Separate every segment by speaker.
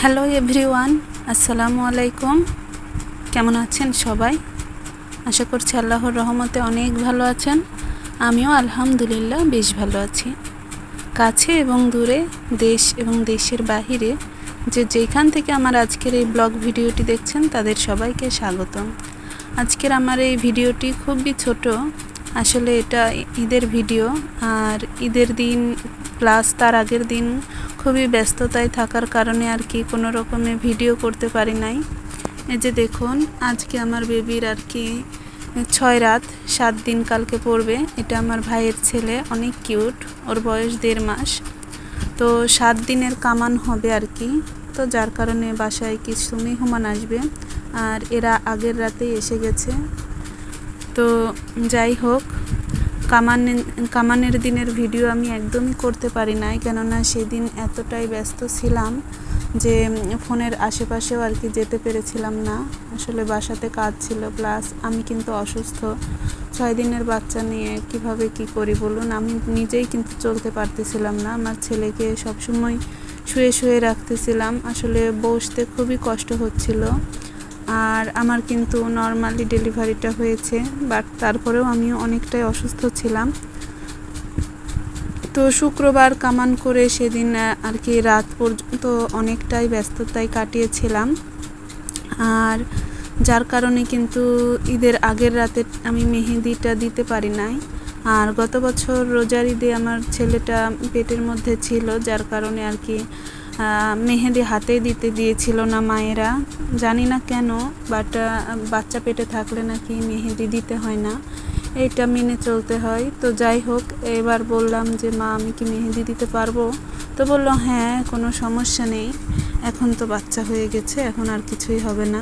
Speaker 1: Hello everyone, আসসালামু আলাইকুম। কেমন আছেন সবাই? আশা করছি আল্লাহর রহমতে অনেক ভালো আছেন। আমিও আলহামদুলিল্লাহ বেশ ভালো আছি। কাছে এবং দূরে, দেশ এবং দেশের বাহিরে যেখান থেকে আমার আজকের এই ব্লগ ভিডিওটি দেখছেন তাদের সবাইকে স্বাগতম। আজকের আমার এই ভিডিওটি খুবই ছোট, আসলে এটা ঈদের ভিডিও। আর ঈদের দিন প্লাস তার আগের দিন খুবই ব্যস্ততায় থাকার কারণে আর কি কোনো রকমে ভিডিও করতে পারি নাই। এই যে দেখুন, আজকে আমার বেবির আর কি 6 রাত 7 দিন কালকে পড়বে। এটা আমার ভাইয়ের ছেলে, অনেক কিউট, ওর বয়স 1.5 মাস। তো 7 দিনের কামান হবে আর কি। তো যার কারণে বাসায় কিছু মেহমান আসবে, আর এরা আগের রাতেই এসে গেছে। তো যাই হোক, কামানের দিনের ভিডিও আমি একদমই করতে পারি নাই, কেননা সেদিন এতটাই ব্যস্ত ছিলাম যে ফোনের আশেপাশেও আর কি যেতে পেরেছিলাম না। আসলে বাসাতে কাজ ছিল, প্লাস আমি কিন্তু অসুস্থ। 6 দিনের বাচ্চা নিয়ে কিভাবে কি করি বলুন? আমি নিজেই কিন্তু চলতে পারতেছিলাম না। আমার ছেলেকে সবসময় শুয়ে শুয়ে রাখতেছিলাম, আসলে বসতে খুবই কষ্ট হচ্ছিল। আর আমার কিন্তু নর্মালি ডেলিভারিটা হয়েছে, বাট তারপরেও আমি অনেকটাই অসুস্থ ছিলাম। তো শুক্রবার কামান করে সেদিন আর কি রাত পর্যন্ত অনেকটাই ব্যস্ততায় কাটিয়েছিলাম। আর যার কারণে কিন্তু ঈদের আগের রাতে আমি মেহেদিটা দিতে পারি নাই। আর গত বছর রোজার ঈদে আমার ছেলেটা পেটের মধ্যে ছিল, যার কারণে আর কি মেহেদি হাতে দিতে দিয়েছিল না মায়েরা, জানি না কেন। বাট বাচ্চা পেটে থাকলে নাকি মেহেদি দিতে হয় না, এটা মেনে চলতে হয়। তো যাই হোক, এবার বললাম যে মা, আমি কি মেহেদি দিতে পারবো? তো বললো হ্যাঁ, কোনো সমস্যা নেই, এখন তো বাচ্চা হয়ে গেছে, এখন আর কিছুই হবে না।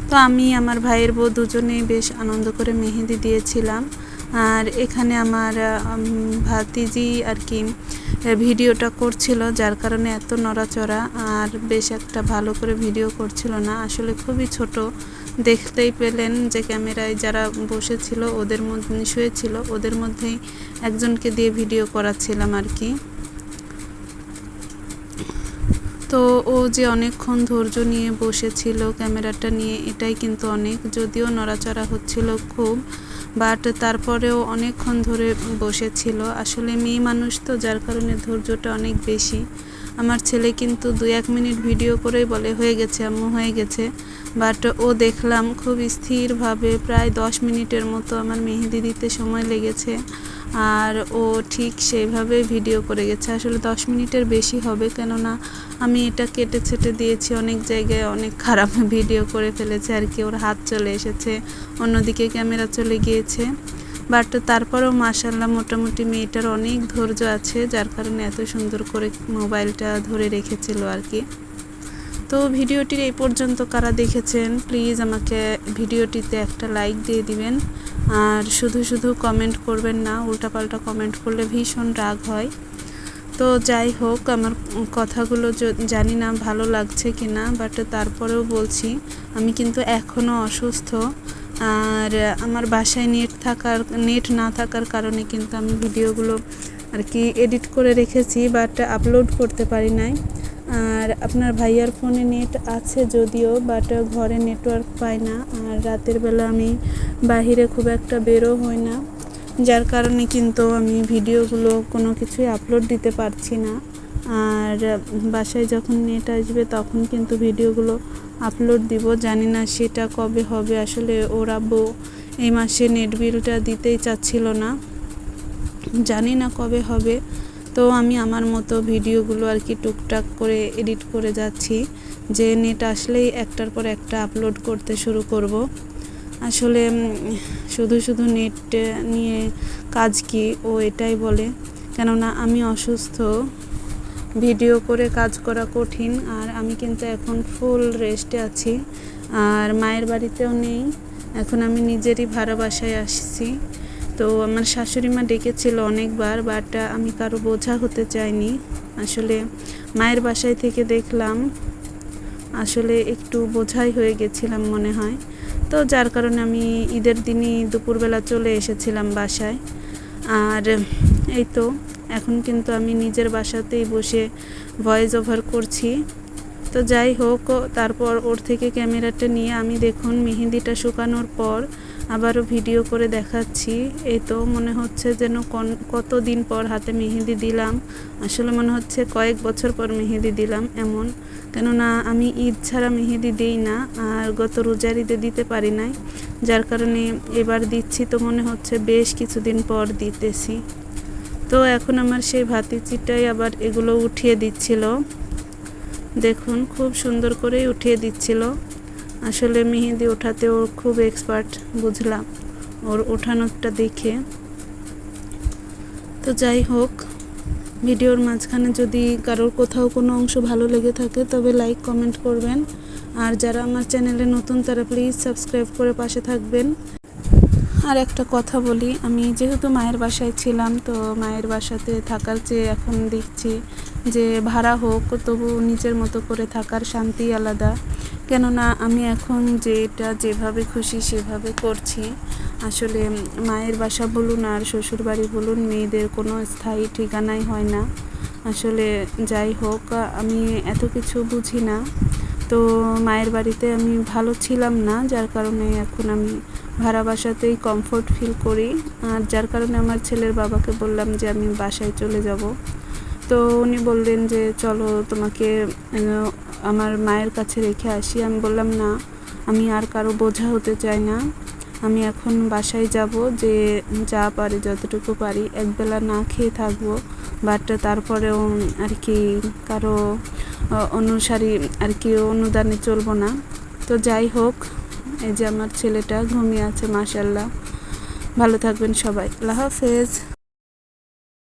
Speaker 1: তো আমি আমার ভাইয়ের বউ দুজনেই বেশ আনন্দ করে মেহেদি দিয়েছিলাম। আর এখানে আমার ভাতিজি আর কি ভিডিওটা করছিল, যার কারণে এত নড়াচড়া আর বেশ একটা ভালো করে ভিডিও করছিল না। আসলে খুবই ছোট, দেখতেই পেলেন যে ক্যামেরায় যারা বসেছিল ওদের মধ্যে শুয়েছিল, ওদের মধ্যেই একজনকে দিয়ে ভিডিও করাচ্ছিলাম আর কি। তো ও যে অনেকক্ষণ ধৈর্য নিয়ে বসেছিল ক্যামেরাটা নিয়ে, এটাই কিন্তু অনেক। যদিও নড়াচড়া হচ্ছিল খুব, বাট তারপরেও অনেকক্ষণ ধরে বসেছিল। আসলে মেয়ে মানুষ তো, যার কারণে ধৈর্যটা অনেক বেশি। আমার ছেলে কিন্তু 2-1 মিনিট ভিডিও করেই বলে হয়ে গেছে আম্মু, হয়ে গেছে। বাট ও দেখলাম খুব স্থিরভাবে প্রায় 10 মিনিটের মতো আমার মেহেদি দিতে সময় লেগেছে। আর ও ঠিক সেইভাবে ভিডিও করে গেছে। আসলে 10 মিনিটের বেশি হবে, কেননা আমি এটা কেটে ছেটে দিয়েছি অনেক জায়গায়, অনেক খারাপ ভিডিও করে ফেলেছে আর কি। ওর হাত চলে এসেছে, অন্যদিকে ক্যামেরা চলে গিয়েছে। বাট তারপরেও মাশাআল্লাহ, মোটামুটি মেয়েটার অনেক ধৈর্য আছে, যার কারণে এত সুন্দর করে মোবাইলটা ধরে রেখেছিল আর কি। তো ভিডিওটির এই পর্যন্ত কারা দেখেছেন, প্লিজ আমাকে ভিডিওটিতে একটা লাইক দিয়ে দিবেন। আর শুধু শুধু কমেন্ট করবেন না, উল্টাপাল্টা কমেন্ট করলে ভীষণ রাগ হয়। তো যাই হোক, আমার কথাগুলো জানি না ভালো লাগছে কি না, বাট তারপরেও বলছি, আমি কিন্তু এখনও অসুস্থ। আর আমার বাসায় নেট না থাকার কারণে কিন্তু আমি ভিডিওগুলো আর কি এডিট করে রেখেছি, বাট আপলোড করতে পারি নাই। আর আপনার ভাইয়ার ফোনে নেট আছে যদিও, বাট ঘরে নেটওয়ার্ক পায় না। আর রাতের বেলা আমি বাহিরে খুব একটা বেরো হই না, যার কারণে কিন্তু আমি ভিডিওগুলো কোনো কিছুই আপলোড দিতে পারছি না। আর বাসায় যখন নেট আসবে তখন কিন্তু ভিডিওগুলো আপলোড দিব, জানি না সেটা কবে হবে। আসলে ওর আব্বু এই মাসে নেট বিলটা দিতেই চাচ্ছিল না, জানি না কবে হবে। তো আমি আমার মতো ভিডিওগুলো আর কি টুকটাক করে এডিট করে যাচ্ছি, যে নেট আসলেই একটার পর একটা আপলোড করতে শুরু করব। আসলে শুধু শুধু নেট নিয়ে কাজ কি, ও এটাই বলে, কেননা আমি অসুস্থ, ভিডিও করে কাজ করা কঠিন। আর আমি কিন্তু এখন ফুল রেস্টে আছি, আর মায়ের বাড়িতেও নেই, এখন আমি নিজেরই ভাড়া বাসায় আসছি। তো আমার শাশুড়ি মা ডেকেছিল অনেকবার, বাট আমি কারো বোঝা হতে চাইনি। আসলে মায়ের বাসায় থেকে দেখলাম আসলে একটু বোঝাই হয়ে গেছিলাম মনে হয়। তো যার কারণে আমি ঈদের দিনই দুপুরবেলা চলে এসেছিলাম বাসায়। আর এই তো এখন কিন্তু আমি নিজের বাসাতেই বসে ভয়েস ওভার করছি। তো যাই হোক, তারপর ওর থেকে ক্যামেরাটা নিয়ে আমি দেখুন মেহেদিটা শুকানোর পর আবারও ভিডিও করে দেখাচ্ছি। এই তো মনে হচ্ছে যেন কতদিন পর হাতে মেহেদি দিলাম, আসলে মনে হচ্ছে কয়েক বছর পর মেহেদি দিলাম এমন। কেননা আমি ঈদ ছাড়া মেহেদি দিই না, আর গত রোজার ঈদে দিতে পারি নাই, যার কারণে এবার দিচ্ছি। তো মনে হচ্ছে বেশ কিছুদিন পর দিতেছি। তো এখন আমার সেই ভাতিজিটাই আবার এগুলো উঠিয়ে দিচ্ছিল, দেখুন খুব সুন্দর করেই উঠিয়ে দিচ্ছিল। আসলে মেহেদি ওঠাতে ও খুব এক্সপার্ট বুঝলাম ওর ওঠানোটা দেখে। তো যাই হোক, ভিডিওর মাঝখানে যদি কারোর কোথাও কোনো অংশ ভালো লেগে থাকে তবে লাইক কমেন্ট করবেন, আর যারা আমার চ্যানেলে নতুন তারা প্লিজ সাবস্ক্রাইব করে পাশে থাকবেন। আর একটা কথা বলি, আমি যেহেতু মায়ের বাসায় ছিলাম, তো মায়ের বাসাতে থাকার চেয়ে এখন দেখছি যে ভাড়া হোক তবু নিজের মতো করে থাকার শান্তি আলাদা। কেননা আমি এখন যেভাবে খুশি সেভাবে করছি। আসলে মায়ের বাসা বলুন আর শ্বশুরবাড়ি বলুন, মেয়েদের কোনো স্থায়ী ঠিকানাই হয় না। আসলে যাই হোক, আমি এত কিছু বুঝি না, তো মায়ের বাড়িতে আমি ভালো ছিলাম না, যার কারণে এখন আমি ভাড়া বাসাতেই কমফোর্ট ফিল করি। আর যার কারণে আমার ছেলের বাবাকে বললাম যে আমি বাসায় চলে যাব। তো উনি বললেন যে চলো তোমাকে আমার মায়ের কাছে রেখে আসি। আমি বললাম না, আমি আর কারো বোঝা হতে চাই না, আমি এখন বাসায় যাব, যে যা পারি যতটুকু পারি একবেলা না খেয়ে থাকবো, বাট তারপরেও আর কি কারো অনুসারী আর কি অনুদানে চলবো না। তো যাই হোক, এই যে আমার ছেলেটা ঘুমিয়ে আছে, মাশাআল্লাহ। ভালো থাকবেন সবাই, আল্লাহ হাফেজ।